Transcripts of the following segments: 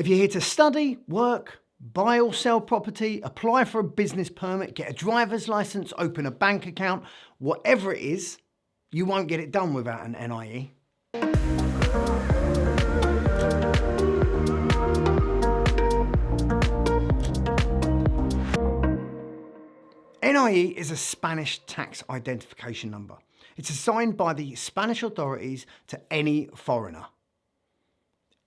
If you're here to study, work, buy or sell property, apply for a business permit, get a driver's license, open a bank account, whatever it is, you won't get it done without an NIE. NIE is a Spanish tax identification number. It's assigned by the Spanish authorities to any foreigner.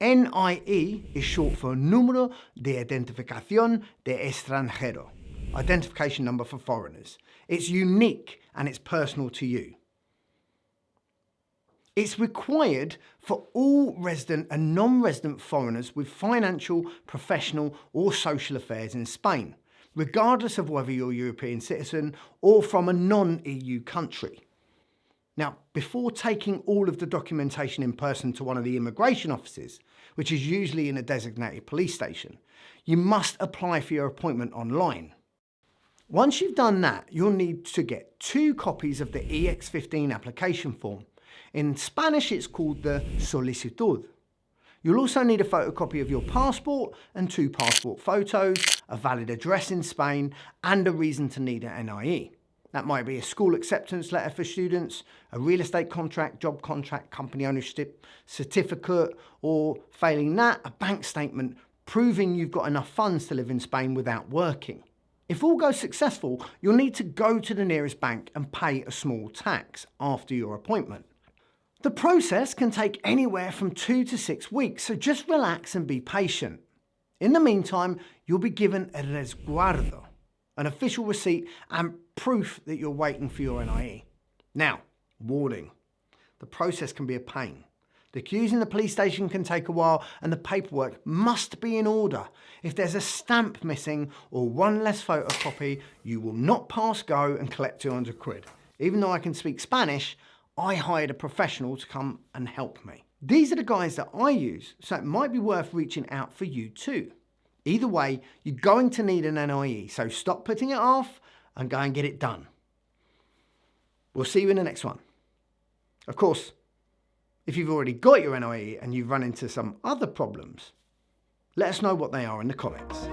NIE is short for Número de Identificación de Extranjero, identification number for foreigners. It's unique and it's personal to you. It's required for all resident and non-resident foreigners with financial, professional or social affairs in Spain, regardless of whether you're a European citizen or from a non-EU country. Now, before taking all of the documentation in person to one of the immigration offices, which is usually in a designated police station, you must apply for your appointment online. Once you've done that, you'll need to get 2 copies of the EX15 application form. In Spanish, it's called the solicitud. You'll also need a photocopy of your passport and 2 passport photos, a valid address in Spain, and a reason to need an NIE. That might be a school acceptance letter for students, a real estate contract, job contract, company ownership certificate, or failing that, a bank statement proving you've got enough funds to live in Spain without working. If all goes successful, you'll need to go to the nearest bank and pay a small tax after your appointment. The process can take anywhere from 2 to 6 weeks, so just relax and be patient. In the meantime, you'll be given a resguardo, an official receipt and proof that you're waiting for your NIE. Now, warning, the process can be a pain. The queues in the police station can take a while and the paperwork must be in order. If there's a stamp missing or one less photocopy, you will not pass go and collect 200 quid. Even though I can speak Spanish, I hired a professional to come and help me. These are the guys that I use, so it might be worth reaching out for you too. Either way, you're going to need an NIE, so stop putting it off and go and get it done. We'll see you in the next one. Of course, if you've already got your NIE and you've run into some other problems, let us know what they are in the comments.